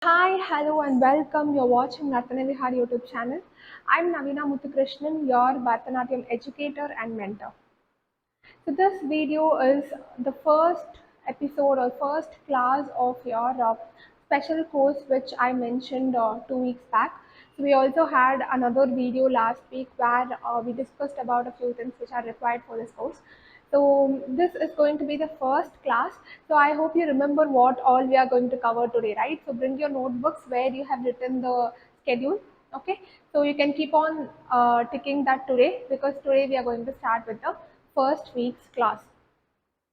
Hi, hello, and welcome. You're watching Natana Vihar YouTube channel. I'm Navina Muthukrishnan, your Bharatanatyam educator and mentor. So this video is the first episode or first class of your special course which I mentioned 2 weeks back. So we also had another video last week where we discussed about a few things which are required for this course. So this is going to be the first class. So I hope you remember what all we are going to cover today, right? So bring your notebooks where you have written the schedule. Okay, so you can keep on ticking that today because today we are going to start with the first week's class.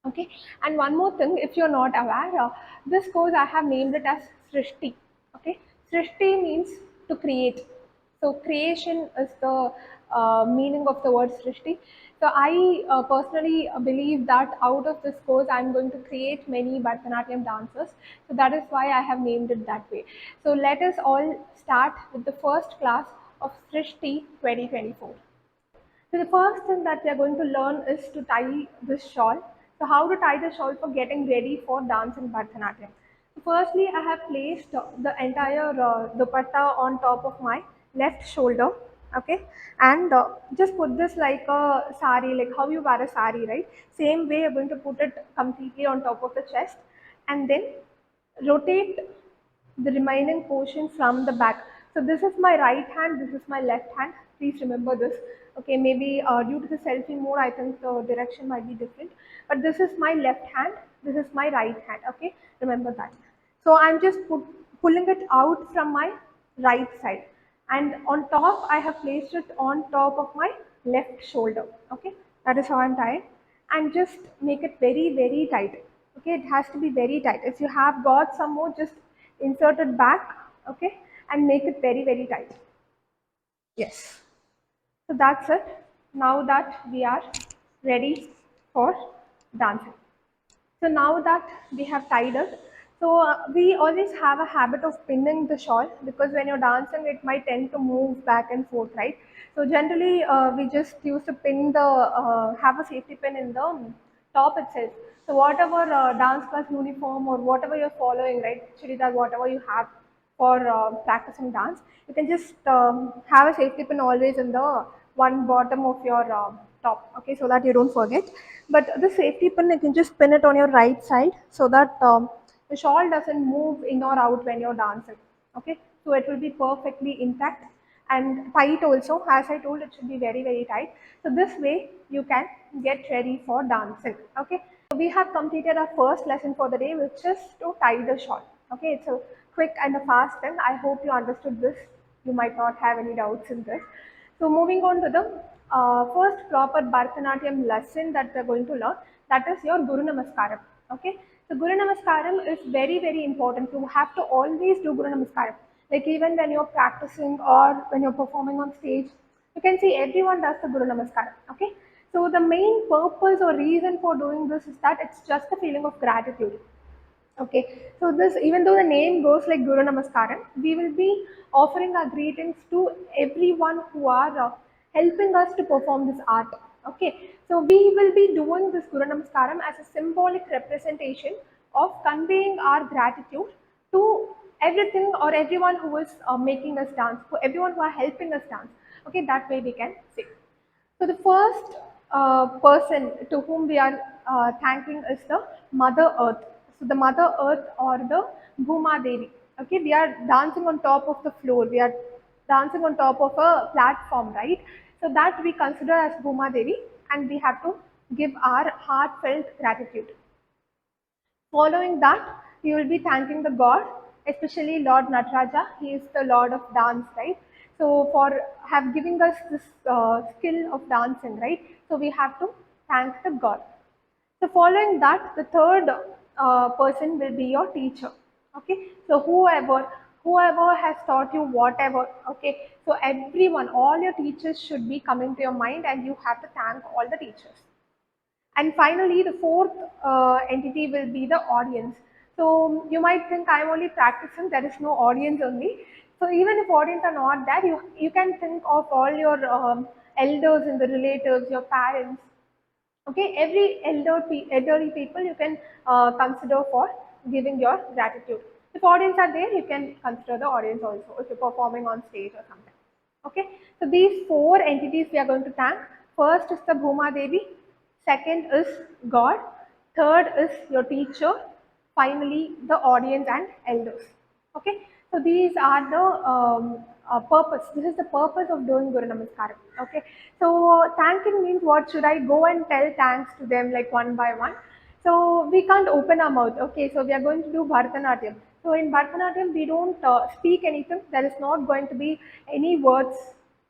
Okay, and one more thing, if you're not aware, this course I have named it as Srishti. Okay, Srishti means to create. So creation is the meaning of the word Srishti. So I personally believe that out of this course I'm going to create many Bharatanatyam dancers. So that is why I have named it that way. So let us all start with the first class of Srishti 2024. So the first thing that we are going to learn is to tie this shawl. So how to tie the shawl for getting ready for dance in Bharatanatyam. So firstly, I have placed the entire dupatta on top of my left shoulder. Okay, and just put this like a sari, like how you wear a sari, right? Same way, you're going to put it completely on top of the chest, and then rotate the remaining portion from the back. So this is my right hand, this is my left hand. Please remember this. Okay, maybe due to the selfie mode, I think the direction might be different. But this is my left hand, this is my right hand. Okay, remember that. So I'm just pulling it out from my right side. And on top, I have placed it on top of my left shoulder. Okay, that is how I'm tying. And just make it very, very tight. Okay, it has to be very tight. If you have got some more, just insert it back, okay, and make it very, very tight. Yes. So that's it. Now that we are ready for dancing. So now that we have tied it, so we always have a habit of pinning the shawl because when you're dancing, it might tend to move back and forth, right? So generally, we just used to pin the have a safety pin in the top itself. So whatever dance class uniform or whatever you're following, right? Actually, that whatever you have for practicing dance, you can just have a safety pin always in the one bottom of your top, okay, so that you don't forget. But the safety pin, you can just pin it on your right side so that the shawl doesn't move in or out when you're dancing. Okay, so it will be perfectly intact and tight also. As I told, it should be very, very tight. So this way you can get ready for dancing. Okay, so we have completed our first lesson for the day, which is to tie the shawl. Okay, it's a quick and a fast thing. I hope you understood this. You might not have any doubts in this. So moving on to the first proper Bharatanatyam lesson that we're going to learn, that is your Guru Namaskaram. Okay, so Guru Namaskaram is very, very important. You have to always do Guru Namaskaram. Like even when you're practicing or when you're performing on stage, you can see everyone does the Guru Namaskaram. Okay, so the main purpose or reason for doing this is that it's just a feeling of gratitude. Okay, so this, even though the name goes like Guru Namaskaram, we will be offering our greetings to everyone who are helping us to perform this art. Okay, so we will be doing this Guru Namaskaram as a symbolic representation of conveying our gratitude to everything or everyone who is making us dance, for everyone who are helping us dance. Okay, that way we can say. So the first person to whom we are thanking is the Mother Earth. So the Mother Earth or the Bhuma Devi. Okay, we are dancing on top of the floor. We are dancing on top of a platform, right? So that we consider as Bhuma Devi, and we have to give our heartfelt gratitude. Following that, we will be thanking the god, especially Lord Nataraja. He is the Lord of dance, right? So for have giving us this skill of dancing, right? So we have to thank the god. So following that, the third person will be your teacher. Okay. So whoever has taught you whatever. Okay. So everyone, all your teachers should be coming to your mind, and you have to thank all the teachers. And finally, the fourth entity will be the audience. So you might think I'm only practicing, there is no audience only. So even if audience are not there, you can think of all your elders and the relatives, your parents. Okay, every elderly people you can consider for giving your gratitude. If audience are there, you can consider the audience also if you're performing on stage or something. Okay, so these four entities we are going to thank. First is the Bhuma Devi, second is God, third is your teacher, finally the audience and elders. Okay, so these are the purpose. This is the purpose of doing Guru Namaskaram. Okay, so thanking means what? Should I go and tell thanks to them like one by one? So we can't open our mouth. Okay, so we are going to do Bharatanatyam. So in Bharatanatyam, we don't speak anything. There is not going to be any words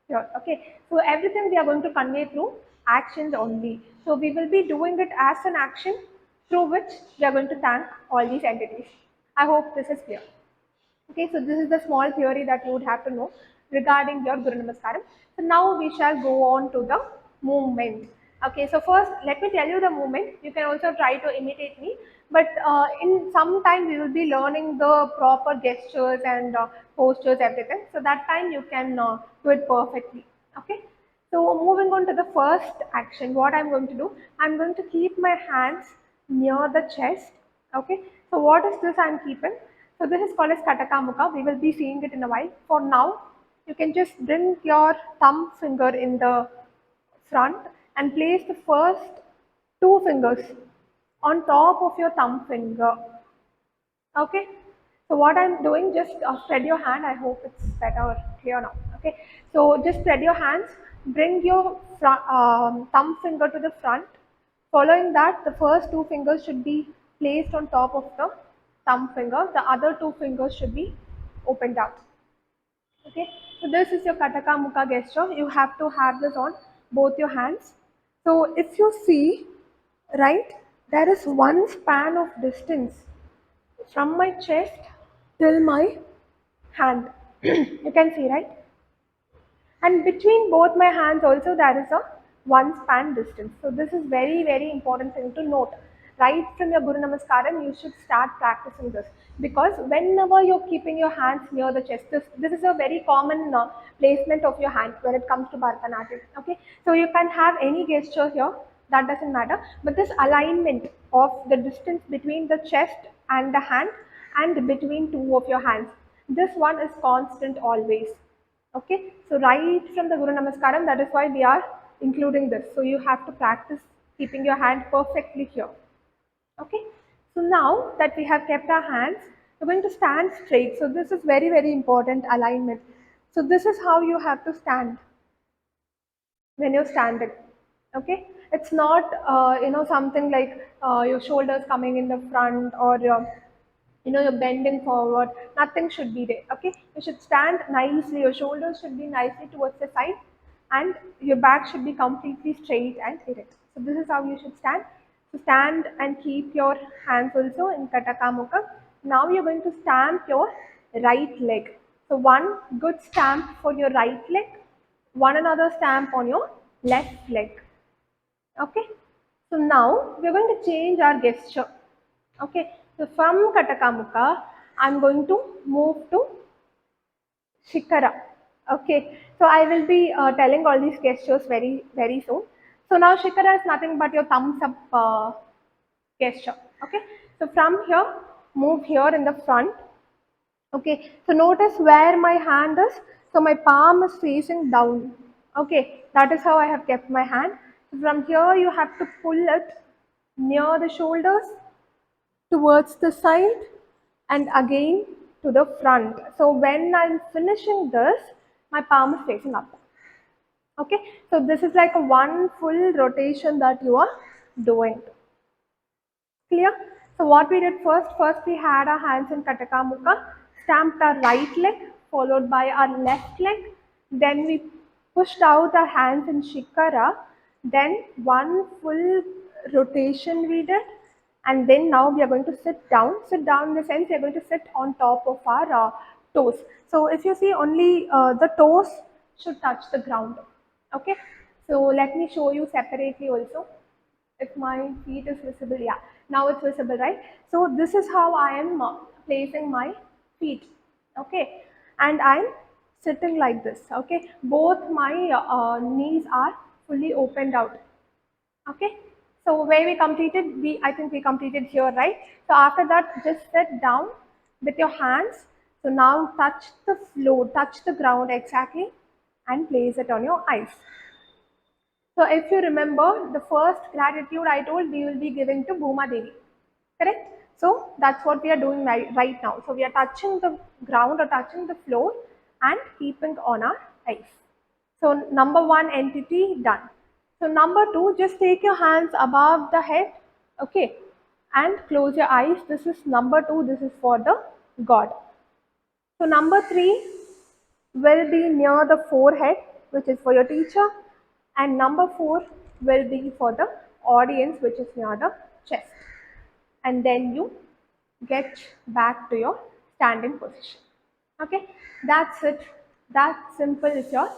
here. Okay, so everything we are going to convey through actions only. So we will be doing it as an action through which we are going to thank all these entities. I hope this is clear. Okay, so this is the small theory that you would have to know regarding your Guru Namaskaram. So now we shall go on to the movement. Okay, so first let me tell you the movement. You can also try to imitate me, but in some time we will be learning the proper gestures and postures, everything. So that time you can do it perfectly. Okay, so moving on to the first action, what I'm going to do, I'm going to keep my hands near the chest. Okay, so what is this I'm keeping? So this is called as Katakamuka. We will be seeing it in a while. For now, you can just bring your thumb finger in the front and place the first two fingers on top of your thumb finger. Okay. So what I'm doing, just spread your hand. I hope it's better clear now. Okay. So just spread your hands. Bring your thumb finger to the front. Following that, the first two fingers should be placed on top of the thumb finger. The other two fingers should be opened out. Okay. So this is your Kataka Mukha gesture. You have to have this on both your hands. So if you see, right, there is one span of distance from my chest till my hand. You can see, right? And between both my hands also there is a one span distance. So this is very important thing to note. Right from your Guru Namaskaram, you should start practicing this because whenever you're keeping your hands near the chest, this is a very common placement of your hand when it comes to Bharatanatyam. Okay, so you can have any gesture here, that doesn't matter, but this alignment of the distance between the chest and the hand and between two of your hands, this one is constant always. Okay, so right from the Guru Namaskaram, that is why we are including this. So you have to practice keeping your hand perfectly here. Okay, so now that we have kept our hands, we're going to stand straight. So this is very important alignment. So this is how you have to stand when you're standing. Okay, it's not something like your shoulders coming in the front or you're bending forward. Nothing should be there. Okay, you should stand nicely. Your shoulders should be nicely towards the side and your back should be completely straight and erect. So this is how you should stand. So stand and keep your hands also in Kataka Mukha. Now you're going to stamp your right leg. So one good stamp for your right leg, one another stamp on your left leg. Okay, so now we're going to change our gesture. Okay, so from Katakamuka, I'm going to move to Shikara. Okay, so I will be telling all these gestures very soon. So now Shikara is nothing but your thumbs up gesture. Okay, so from here, move here in the front. Okay, so notice where my hand is. So my palm is facing down. Okay, that is how I have kept my hand. So from here, you have to pull it near the shoulders, towards the side, and again to the front. So when I'm finishing this, my palm is facing up. Okay, so this is like a one full rotation that you are doing. Clear? So what we did first we had our hands in Kataka Mukha, stamped our right leg, followed by our left leg. Then we pushed out our hands in Shikara. Then one full rotation we did. And then now we are going to sit down. Sit down in the sense we are going to sit on top of our toes. So if you see only the toes should touch the ground. Okay. So let me show you separately also if my feet is visible. Yeah, now it's visible, right? So this is how I am placing my feet. Okay, and I'm sitting like this. Okay, both my knees are fully opened out. Okay, so where we completed, I think we completed here, right? So after that, just sit down with your hands. So now touch the floor, touch the ground exactly, and place it on your eyes. So if you remember, the first gratitude I told we will be giving to Bhuma Devi, correct? So that's what we are doing right now. So we are touching the ground or touching the floor and keeping on our eyes. So number one entity done. So number two, just take your hands above the head, okay, and close your eyes. This is number two. This is for the God. So number three will be near the forehead, which is for your teacher, and number four will be for the audience, which is near the chest. And then you get back to your standing position. Okay, that's it. That simple is your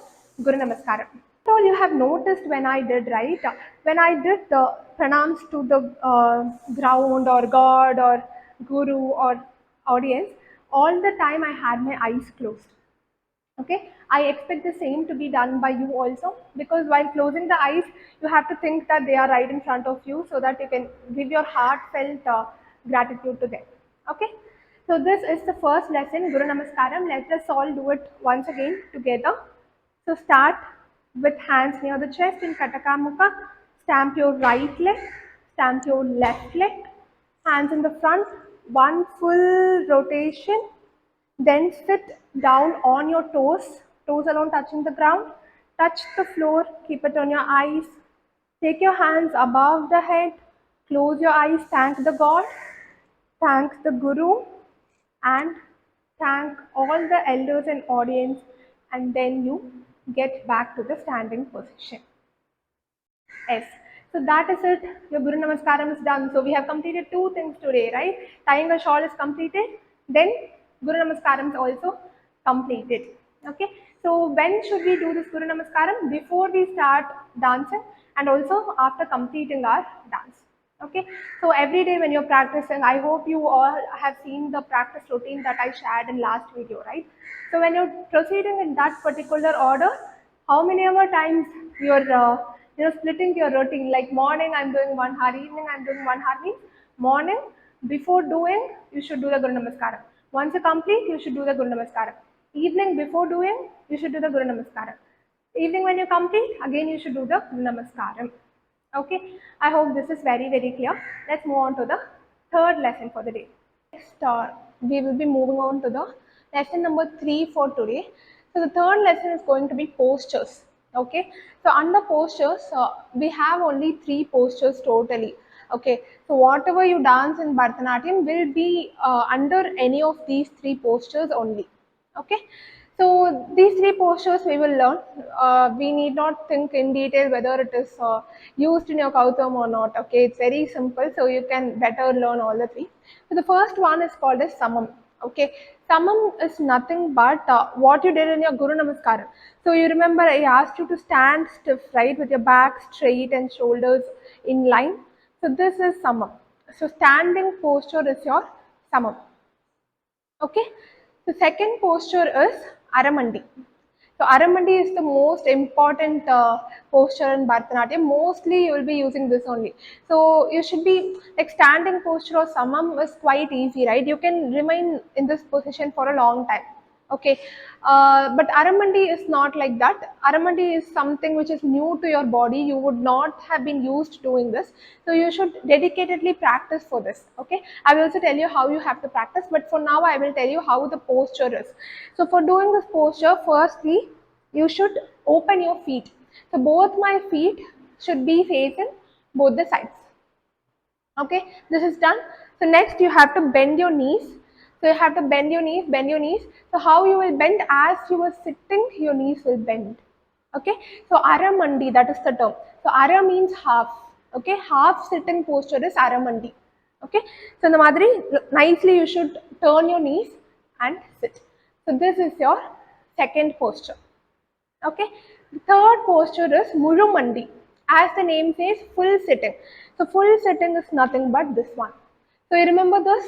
Guru Namaskaram. All you have noticed when I did, right? When I did the pranams to the ground or God or Guru or audience, all the time I had my eyes closed. Okay, I expect the same to be done by you also, because while closing the eyes, you have to think that they are right in front of you so that you can give your heartfelt gratitude to them. Okay, so this is the first lesson, Guru Namaskaram. Let us all do it once again together. So start with hands near the chest in Kataka Mukha. Stamp your right leg, stamp your left leg, hands in the front, one full rotation, then sit down on your toes, toes alone touching the ground. Touch the floor, keep it on your eyes. Take your hands above the head, close your eyes, thank the God, thank the Guru, and thank all the elders and audience, and then you get back to the standing position. Yes. So that is it. Your Guru Namaskaram is done. So we have completed two things today, right? Tying a shawl is completed. Then Guru Namaskaram is also completed. Okay. So when should we do this Guru Namaskaram? Before we start dancing and also after completing our dance. Okay. So every day when you're practicing, I hope you all have seen the practice routine that I shared in last video, right? So when you're proceeding in that particular order, how many ever times you're splitting your routine, like morning I'm doing 1 hour, evening I'm doing 1 hour, means morning before doing you should do the Guru Namaskaram. Once you complete, you should do the Guru Namaskaram. Evening before doing, you should do the Guru Namaskaram. Evening when you complete, again you should do the Guru Namaskaram. Okay, I hope this is very clear. Let's move on to the third lesson for the day. Next, we will be moving on to the lesson number 3 for today. So the third lesson is going to be postures. Okay, so under postures, we have only 3 postures totally. Okay, so whatever you dance in Bharatanatyam will be under any of these 3 postures only. Okay, so these 3 postures we will learn. We need not think in detail whether it is used in your kautam or not. Okay, it's very simple, so you can better learn all the 3. So the first one is called as samam. Okay, samam is nothing but what you did in your Guru Namaskaram. So you remember I asked you to stand stiff, right, with your back straight and shoulders in line. So this is samam. So standing posture is your samam. Okay, the second posture is Aramandi. So Aramandi is the most important posture in Bharatanatyam. Mostly you will be using this only. So you should be like standing posture or samam is quite easy, right? You can remain in this position for a long time. Okay, but Aramandi is not like that. Aramandi is something which is new to your body. You would not have been used doing this. So you should dedicatedly practice for this. Okay, I will also tell you how you have to practice, but for now I will tell you how the posture is. So for doing this posture, firstly, you should open your feet. So both my feet should be facing both the sides. Okay, this is done. So next you have to bend your knees. So you have to bend your knees, bend your knees. So how you will bend? As you are sitting, your knees will bend. Okay, so aramandi, that is the term. So ara means half. Okay, half sitting posture is aramandi. Okay, so the madri, nicely you should turn your knees and sit. So this is your second posture. Okay, the third posture is murumandi. As the name says, full sitting. So full sitting is nothing but this one. So you remember this?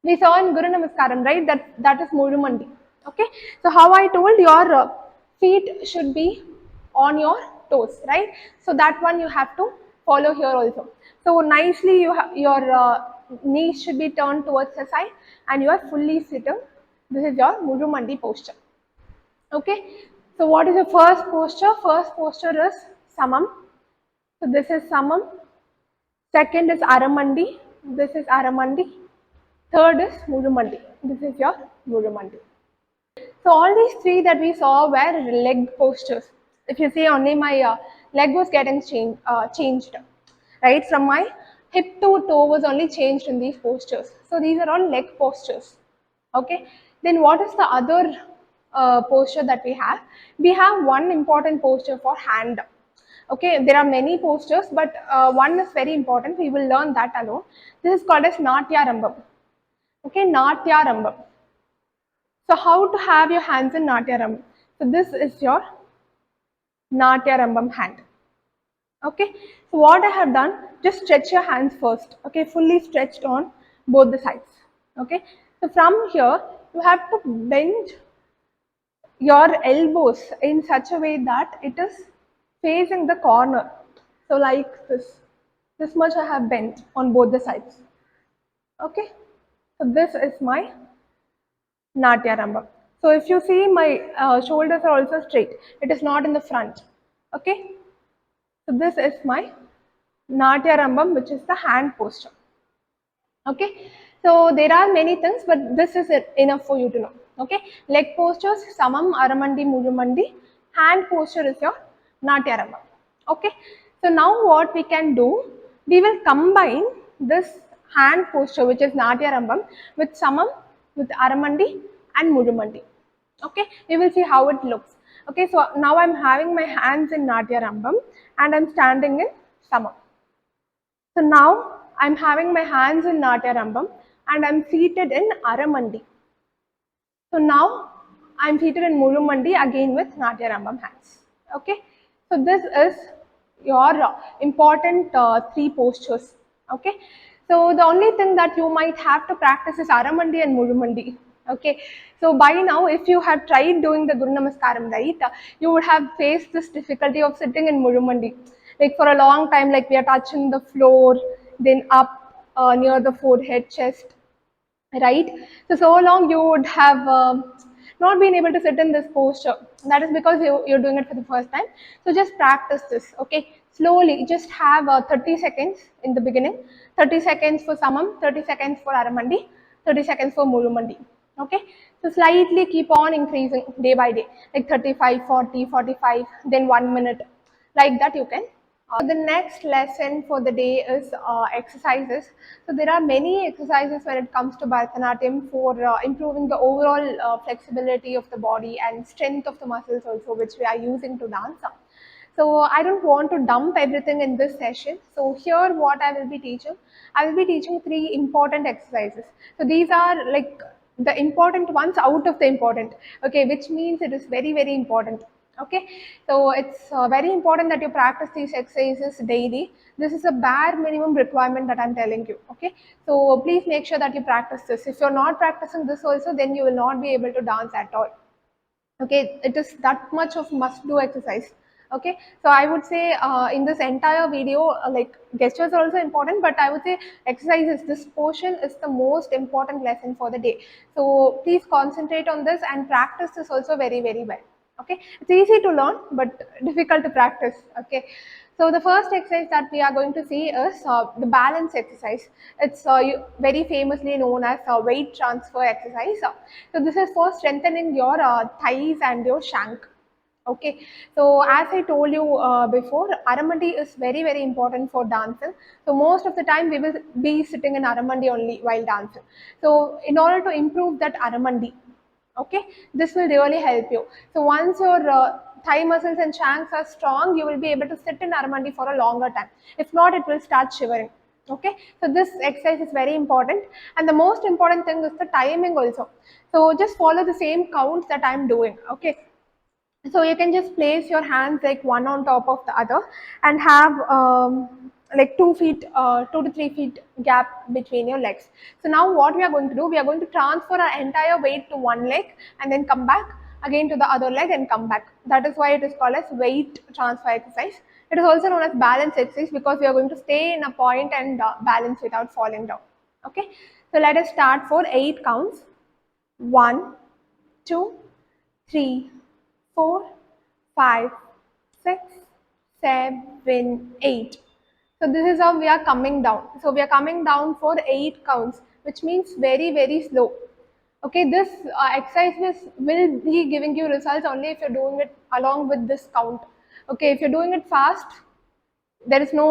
We saw in Guru Namaskaram, right? That is murumandi. Okay, so how I told your feet should be on your toes, right? So that one you have to follow here also. So nicely you have your knees should be turned towards the side and you are fully sitting. This is your Murumandi posture. Okay, so what is the first posture? First posture is Samam. So this is Samam. Second is Aramandi. This is Aramandi. Third is Murumandi. This is your Murumandi. So all these three that we saw were leg postures. If you see, only my leg was getting changed, right? From my hip to toe was only changed in these postures. So these are all leg postures. Okay. Then what is the other posture that we have? We have one important posture for hand. Okay, there are many postures, but one is very important. We will learn that alone. This is called as Natya Rambam. Okay, Natya Rambam. So how to have your hands in Natya Rambam? So this is your Natya Rambam hand. Okay, so what I have done, just stretch your hands first. Okay, fully stretched on both the sides. Okay, so from here, you have to bend your elbows in such a way that it is facing the corner. So like this much I have bent on both the sides. Okay, so this is my Natya Rambam. So if you see, my shoulders are also straight. It is not in the front. Okay. So this is my Natya Rambam, which is the hand posture. Okay. So there are many things, but this is enough for you to know. Okay. Leg postures, Samam, Aramandi, Murumandi. Hand posture is your Natya Rambam. Okay. So now what we can do, we will combine this hand posture, which is Natya Rambam, with Samam, with Aramandi and Murumandi. Okay, we will see how it looks. Okay, so now I'm having my hands in Natya Rambam and I'm standing in Samam. So now I'm having my hands in Natya Rambam and I'm seated in Aramandi. So now I'm seated in Murumandi again with Natya Rambam hands. Okay, so this is your important three postures. Okay, so the only thing that you might have to practice is Aramandi and Murumandi. Okay, so by now, if you have tried doing the Guru Namaskaram, right, you would have faced this difficulty of sitting in Murumandi. Like for a long time, like we are touching the floor, then up near the forehead, chest, right? So long you would have not been able to sit in this posture. That is because you're doing it for the first time. So just practice this. Okay, slowly just have 30 seconds in the beginning, 30 seconds for Samam, 30 seconds for Aramandi, 30 seconds for Murumandi. Okay, so slightly keep on increasing day by day, like 35, 40, 45, then 1 minute, like that you can. The next lesson for the day is exercises. So there are many exercises when it comes to Bharatanatyam for improving the overall flexibility of the body and strength of the muscles also, which we are using to dance. So I don't want to dump everything in this session. So here what I will be teaching, I will be teaching three important exercises. So these are like the important ones out of the important, okay, which means it is very, very important. Okay, so it's very important that you practice these exercises daily. This is a bare minimum requirement that I'm telling you. Okay, so please make sure that you practice this. If you're not practicing this also, then you will not be able to dance at all. Okay, it is that much of must do exercise. Okay, so I would say in this entire video, like gestures are also important, but I would say exercises, this portion is the most important lesson for the day. So please concentrate on this and practice this also very, very well. Okay, it's easy to learn but difficult to practice. Okay, so the first exercise that we are going to see is the balance exercise. It's very famously known as weight transfer exercise. So this is for strengthening your thighs and your shank. Okay, so as I told you before, Aramandi is very, very important for dancing. So most of the time we will be sitting in Aramandi only while dancing. So in order to improve that Aramandi, okay, this will really help you. So once your thigh muscles and shanks are strong, you will be able to sit in Aramandi for a longer time. If not, it will start shivering. Okay, so this exercise is very important, and the most important thing is the timing also. So just follow the same counts that I'm doing. Okay, so you can just place your hands like one on top of the other and have like 2 feet, 2 to 3 feet gap between your legs. So now what we are going to do, we are going to transfer our entire weight to one leg and then come back again to the other leg and come back. That is why it is called as weight transfer exercise. It is also known as balance exercise because we are going to stay in a point and balance without falling down. Okay, so let us start for 8 counts. 1, 2, 3, 4, 5, 6, 7, 8. So this is how we are coming down. So we are coming down for 8 counts, which means very, very slow. Okay, this exercise will be giving you results only if you're doing it along with this count. Okay, if you're doing it fast, there is no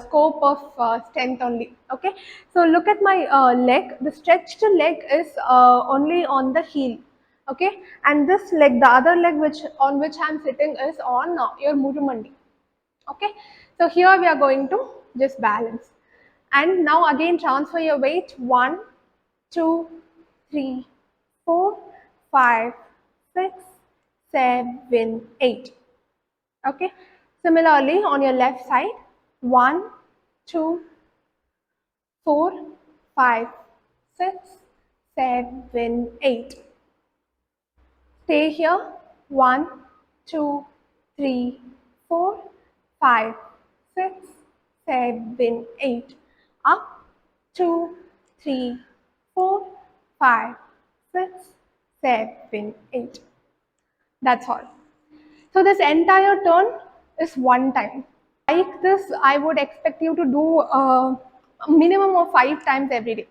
scope of strength only. Okay, so look at my leg. The stretched leg is only on the heel. Okay, and this leg, the other leg which I'm sitting is on your murumandi. Okay, so here we are going to just balance, and now again transfer your weight. 1, 2, 3, 4, 5, 6, 7, 8. Okay, similarly on your left side, 1, 2, 4, 5, 6, 7, 8. Stay here. 1, 2, 3, 4, 5, 6, 7, 8. Up. 2, 3, 4, 5, 6, 7, 8. That's all. So this entire turn is one time. Like this, I would expect you to do a minimum of 5 times every day.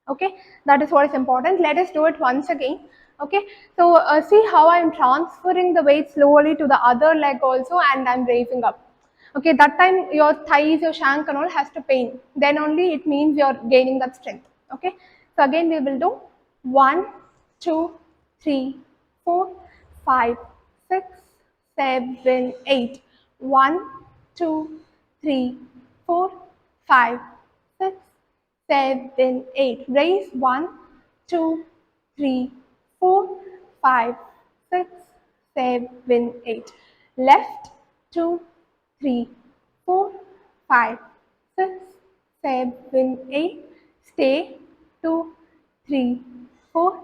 Okay, that is what is important. Let us do it once again. Okay, so see how I am transferring the weight slowly to the other leg also, and I am raising up. Okay, that time your thighs, your shank and all has to pain. Then only it means you are gaining that strength. Okay, so again we will do 1, 2, 3, 4, 5, 6, 7, 8. 1, 2, 3, 4, 5, 6, 7, 8. Raise 1, 2, 3, 4, 5, 6, 7, 8. Left 2, 3, 4, 5, 6, 7, 8. Stay 2, 3, 4,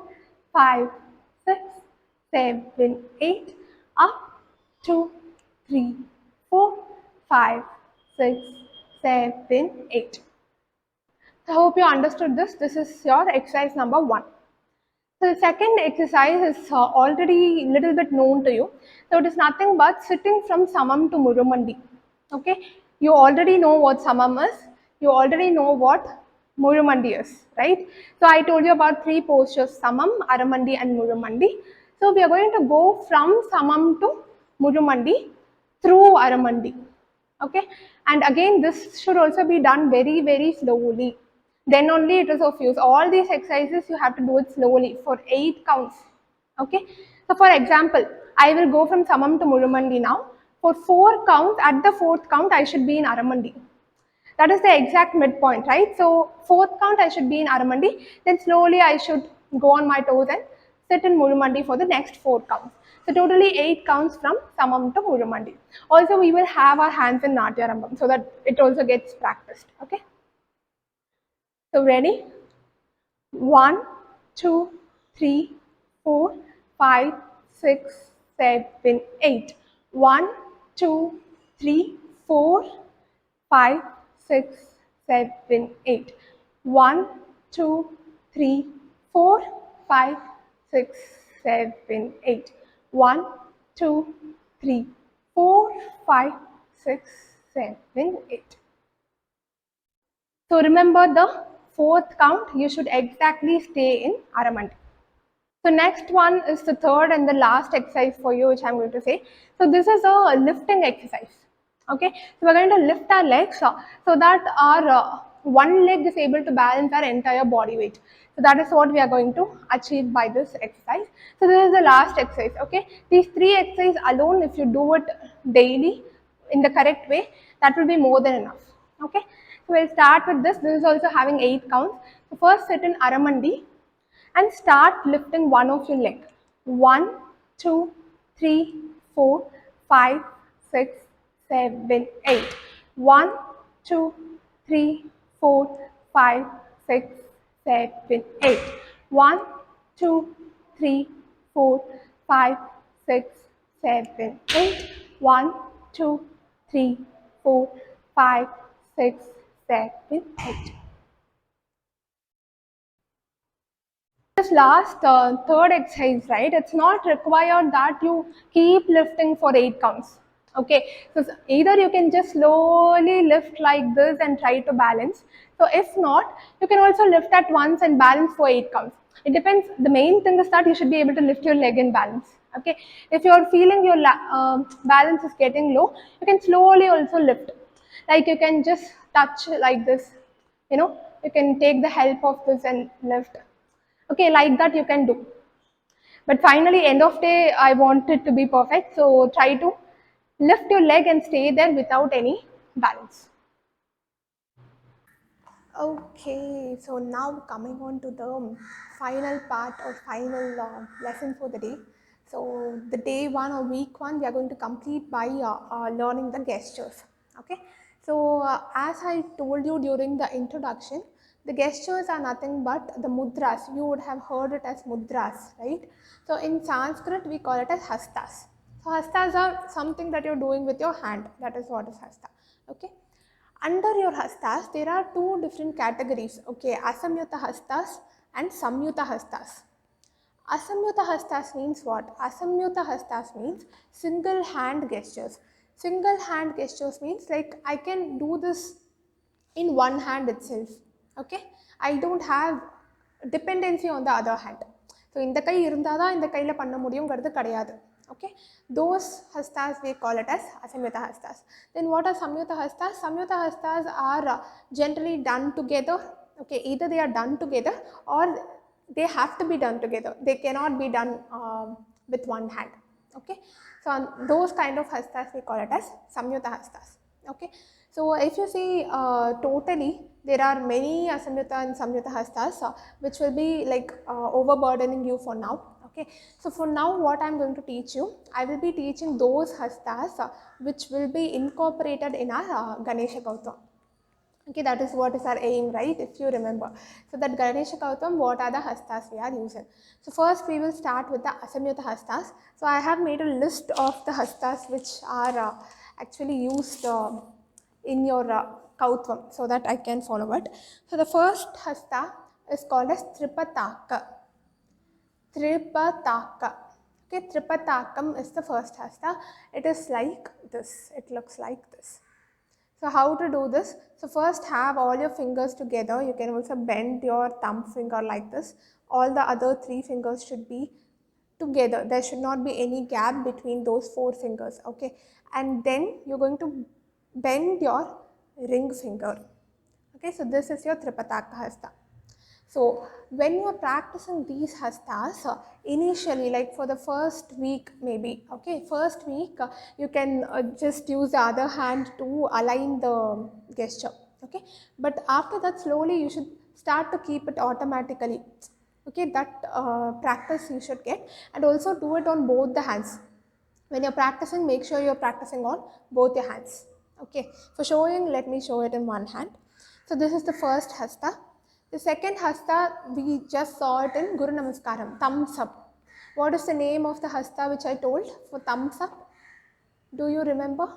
5, 6, 7, 8. Up 2, 3, 4, 5, 6, 7, 8. I hope you understood this. This is your exercise number 1. So the second exercise is already little bit known to you. So it is nothing but sitting from samam to murumandi. Okay, you already know what samam is. You already know what murumandi is, right? So I told you about 3 postures: samam, aramandi, and murumandi. So we are going to go from samam to murumandi through aramandi. Okay, and again this should also be done very, very slowly. Then only it is of use. All these exercises you have to do it slowly for 8 counts. Okay, so for example, I will go from samam to murumandi now. For 4 counts, at the 4th count I should be in aramandi. That is the exact midpoint, right? So 4th count I should be in aramandi, then slowly I should go on my toes and sit in murumandi for the next 4 counts. So totally 8 counts from samam to murumandi. Also we will have our hands in natyarambam so that it also gets practiced. Okay, so ready? 1, 2, 3, 4, 5, 6, 7, 8. 1, 2, 3, 4, 5, 6, 7, 8. 1, 2, 3, 4, 5, 6, 7, 8. 1, 2, 3, 4, 5, 6, 7, 8. So remember the 4th count, you should exactly stay in aramandi. So next one is the third and the last exercise for you, which I'm going to say. So this is a lifting exercise. Okay, so we're going to lift our legs so that our one leg is able to balance our entire body weight. So that is what we are going to achieve by this exercise. So this is the last exercise. Okay, these 3 exercises alone, if you do it daily in the correct way, that will be more than enough. Okay, so we'll start with this. This is also having 8 counts. So first sit in aramandi and start lifting one of your leg. 1, 2, 3, 4, 5, 6, 7, 8. 1, 2, 3, 4, 5, 6, 7, 8. 1, 2, 3, 4, 5, 6, 7, 8. 1, 2, 3, 4, 5, 6, 7, 8. This last third exercise, right? It's not required that you keep lifting for 8 counts. Okay, so either you can just slowly lift like this and try to balance. So if not, you can also lift at once and balance for 8 counts. It depends. The main thing is that you should be able to lift your leg and balance. Okay, if you're feeling your balance is getting low, you can slowly also lift. Like you can just touch like this. You can take the help of this and lift. Okay, like that you can do. But finally, end of day, I want it to be perfect. So try to lift your leg and stay there without any balance. Okay, so now coming on to the final part or final lesson for the day. So the day one or week one, we are going to complete by learning the gestures. Okay, so as I told you during the introduction, the gestures are nothing but the mudras. You would have heard it as mudras, right? So in Sanskrit, we call it as hastas. So hastas are something that you're doing with your hand. That is what is hasta. Okay. Under your hastas, there are two different categories. Okay, asamyuta hastas and samyuta hastas. Asamyuta hastas means what? Asamyuta hastas means single hand gestures. Single hand gestures means like I can do this in one hand itself. Okay, I don't have dependency on the other hand. So இந்த கை இருந்தால் தான் இந்த கையில் பண்ண முடியுங்கிறது கிடையாது. Okay, those hastas we call it as asamyuta hastas. Then what are samyuta hastas? Samyuta hastas are generally done together. Okay, either they are done together or they have to be done together. They cannot be done with one hand. Okay, so those kind of hastas we call it as samyuta hastas. Okay, so if you see totally there are many asamyuta and samyuta hastas which will be like overburdening you for now. Okay, so for now what I am going to teach you, I will be teaching those hastas which will be incorporated in our Ganesha Gautam. Okay, that is what is our aim, right? If you remember. So that Ganesha Gautam, what are the hastas we are using? So first we will start with the asamyuta hastas. So I have made a list of the hastas which are actually used in your Kautvam so that I can follow it. So the first hasta is called as Tripataka. Tripataka. Okay, Tripatakam is the first hasta. It is like this. It looks like this. So how to do this? So first have all your fingers together. You can also bend your thumb finger like this. All the other 3 fingers should be together. There should not be any gap between those 4 fingers. Okay, and then you're going to bend your ring finger. Okay, so this is your Tripataka hasta. So when you are practicing these hastas, initially like for the first week maybe, okay, first week you can just use the other hand to align the gesture, okay, but after that slowly you should start to keep it automatically, okay, that practice you should get, and also do it on both the hands. When you're practicing, make sure you're practicing on both your hands. Okay, for showing, let me show it in one hand. So this is the first hasta. The second hasta, we just saw it in Guru Namaskaram, thumbs up. What is the name of the hasta which I told for thumbs up? Do you remember?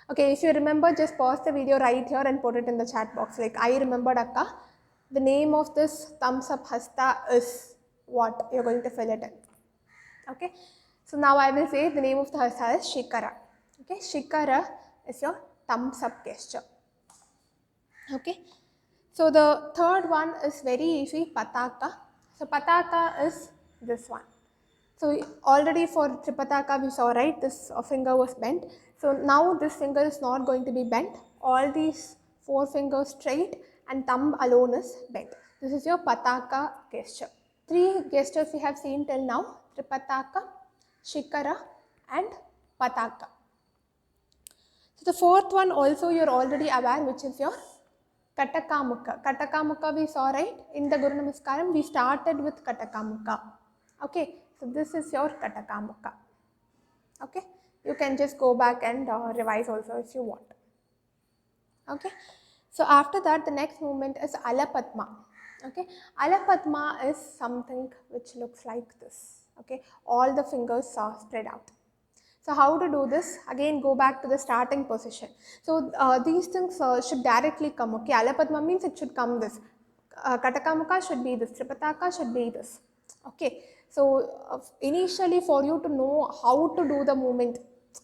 Okay, if you remember, just pause the video right here and put it in the chat box. Like I remembered, Akka. The name of this thumbs up hasta is what? You're going to fill it in. Okay, so now I will say the name of the hasta is Shikara. Okay, Shikara is your thumbs up gesture. Okay, so the third one is very easy, Pataka. So Pataka is this one. So already for Tripataka we saw, right, this finger was bent. So now this finger is not going to be bent. All these 4 fingers straight and thumb alone is bent. This is your Pataka gesture. 3 gestures we have seen till now, Tripataka, Shikara and Pataka. So the fourth one also you are already aware, which is your Katakamukha. Katakamukha we saw, right, in the Guru Namaskaram we started with Katakamukha. Okay, so this is your Katakamukha. Okay, you can just go back and revise also if you want. Okay, so after that the next movement is Alapadma. Okay, Alapadma is something which looks like this. Okay, all the fingers are spread out. So how to do this? Again, go back to the starting position. So these things should directly come. Okay, Alapadma means it should come this. Katakamuka should be this, Tripataka should be this. Okay, so initially for you to know how to do the movement,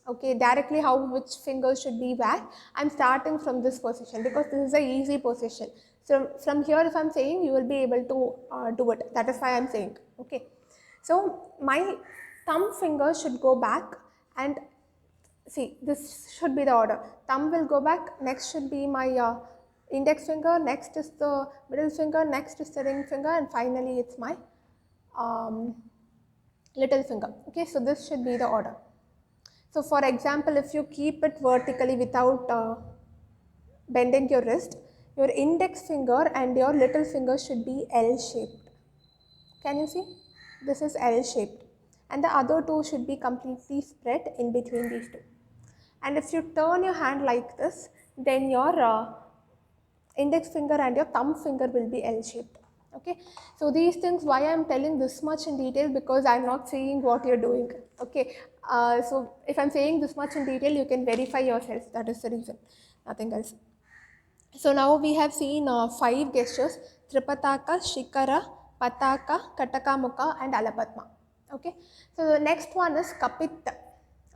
okay, directly how which finger should be where, I'm starting from this position because this is a easy position. So from here if I'm saying, you will be able to do it. That is why I'm saying, okay. So my thumb finger should go back and see, this should be the order. Thumb will go back, next should be my index finger, next is the middle finger, next is the ring finger, and finally it's my um, little finger. Okay, so this should be the order. So for example, if you keep it vertically without bending your wrist, your index finger and your little finger should be L shaped. Can you see? This is L shaped. And the other two should be completely spread in between these two. And if you turn your hand like this, then your index finger and your thumb finger will be L-shaped. Okay, so these things, why I am telling this much in detail, because I am not seeing what you are doing. Okay, so if I am saying this much in detail, you can verify yourself. That is the reason, nothing else. So now we have seen 5 gestures: Tripataka, Shikara, Pataka, Katakamuka and Alapatma. Okay, so the next one is Kapitta.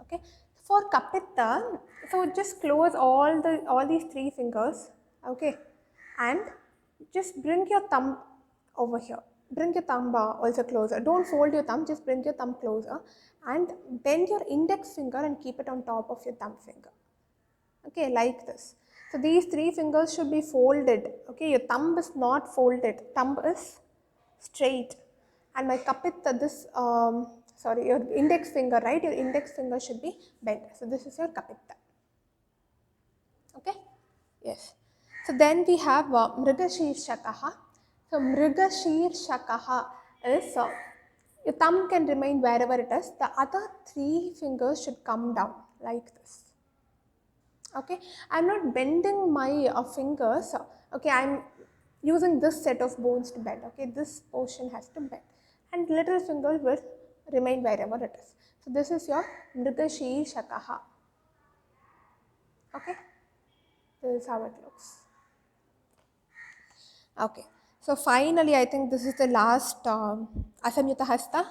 Okay, for Kapitta, so just close all these 3 fingers. Okay, and just bring your thumb over here. Bring your thumb also closer. Don't fold your thumb, just bring your thumb closer and bend your index finger and keep it on top of your thumb finger. Okay, like this. So these 3 fingers should be folded. Okay, your thumb is not folded, thumb is straight. And my kapita, this, sorry, your index finger, right? Your index finger should be bent. So this is your kapita. Okay, yes. So then we have Mrigashirshakaha. So Mrigashirshakaha is, your thumb can remain wherever it is. The other 3 fingers should come down like this. Okay, I'm not bending my fingers. Okay, I'm using this set of bones to bend. Okay, this portion has to bend and little finger will remain wherever it is. So this is your Mrigashirshakaha. Okay, this is how it looks. Okay, so finally I think this is the last Asamyuta Hasta,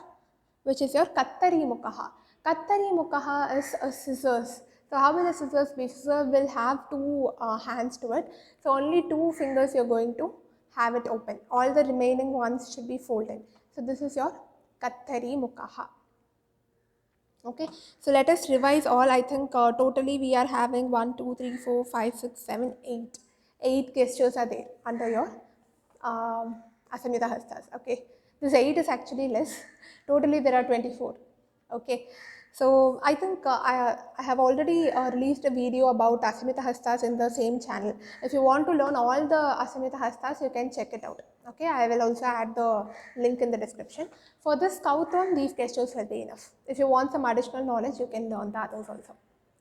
which is your Kattari Mukaha. Kattari Mukaha is a scissors. So how will the scissors be? Scissors will have 2 hands to it. So only 2 fingers you're going to have it open. All the remaining ones should be folded. So this is your Kattari Mukaha. Okay, so let us revise all. I think totally we are having 1, 2, 3, 4, 5, 6, 7, 8. 8 gestures are there under your Asamyuta Hastas. Okay, this 8 is actually less. Totally there are 24. Okay, so I think I have already released a video about Asamyuta Hastas in the same channel. If you want to learn all the Asamyuta Hastas, you can check it out. Okay, I will also add the link in the description. For this Kautam, these gestures will be enough. If you want some additional knowledge, you can learn the others also.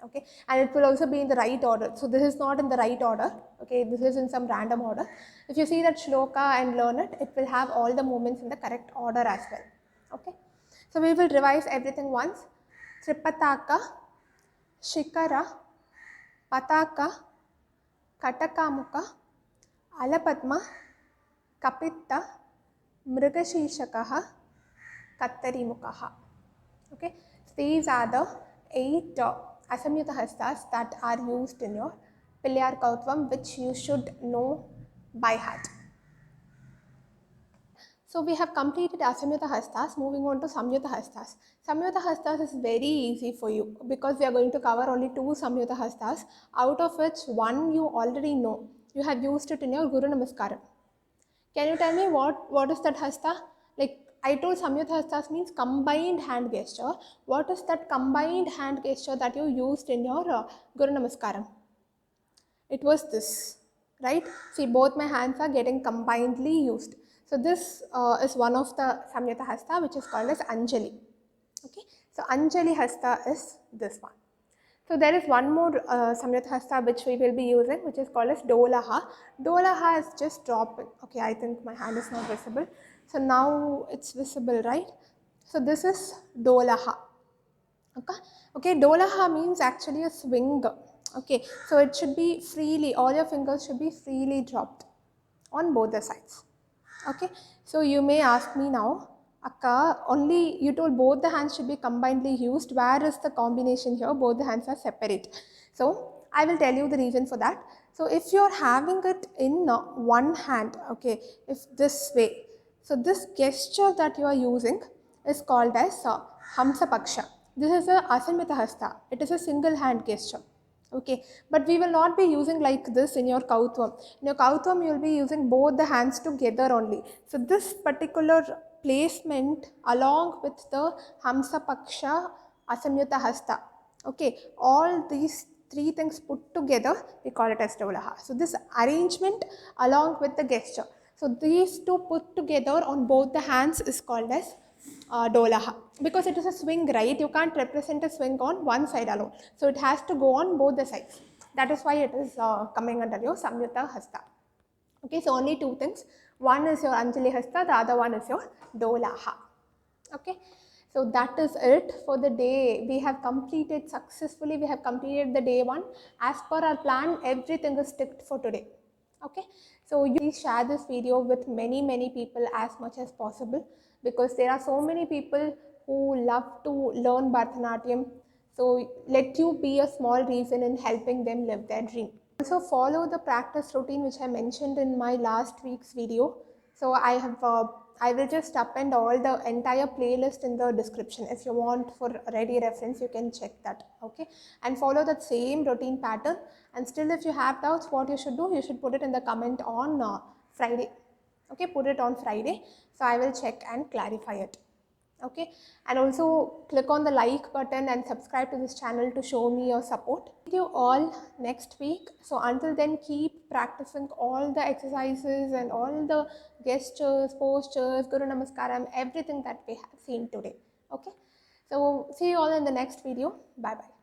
Okay, and it will also be in the right order. So this is not in the right order. Okay, this is in some random order. If you see that shloka and learn it, it will have all the movements in the correct order as well. Okay, so we will revise everything once. Tripataka, Shikara, Pataka, Katakamuka, Alapatma, Kapitta, Mrigashirshakaha, Kattari Mukaha. Okay, so these are the 8 Asamyuta Hastas that are used in your Pillayar Kautvam, which you should know by heart. So we have completed Asamyuta Hastas. Moving on to Samyuta Hastas. Samyuta Hastas is very easy for you because we are going to cover only 2 Samyuta Hastas, out of which one you already know. You have used it in your Guru Namaskaram. Can you tell me what is that hasta? Like I told, Samyuta Hastas means combined hand gesture. What is that combined hand gesture that you used in your Guru Namaskaram? It was this, right? See, both my hands are getting combinedly used. So this is one of the Samyuta Hasta, which is called as Anjali. Okay, so Anjali Hasta is this one. So there is one more Samyuta Hasta which we will be using, which is called as Dolaha. Dolaha is just dropping. Okay, I think my hand is not visible. So now it's visible, right? So this is Dolaha. Okay, Dolaha means actually a swing. Okay, so it should be freely, all your fingers should be freely dropped on both the sides. Okay, so you may ask me now, Akka, only you told both the hands should be combinedly used. Where is the combination here? Both the hands are separate. So I will tell you the reason for that. So if you're having it in one hand, okay, if this way, so this gesture that you are using is called as Hamsa Paksha. This is a Asamita Hasta. It is a single hand gesture. Okay, but we will not be using like this in your Kautvam. In your Kautvam, you will be using both the hands together only. So this particular placement along with the Hamsa Paksha Asamyuta Hasta. Okay, all these three things put together, we call it as Dolaha. So this arrangement along with the gesture. So these two put together on both the hands is called as Dolaha, because it is a swing, right? You can't represent a swing on one side alone, so it has to go on both the sides. That is why it is coming under your Samyuta Hasta. Okay, so only two things. One is your Anjali Hasta, the other one is your Dolaha. Okay, so that is it for the day. We have completed successfully. We have completed the day one. As per our plan, everything is ticked for today. Okay, so you please share this video with many people as much as possible, because there are so many people who love to learn Bharatanatyam. So let you be a small reason in helping them live their dream. Also follow the practice routine which I mentioned in my last week's video. So I will just append all the entire playlist in the description. If you want for ready reference, you can check that. Okay, and follow that same routine pattern. And still, if you have doubts, what you should do, you should put it in the comment on Friday. Okay, put it on Friday. So I will check and clarify it. Okay, and also click on the like button and subscribe to this channel to show me your support. See you all next week. So until then, keep practicing all the exercises and all the gestures, postures, Guru Namaskaram, everything that we have seen today. Okay, so see you all in the next video. Bye bye.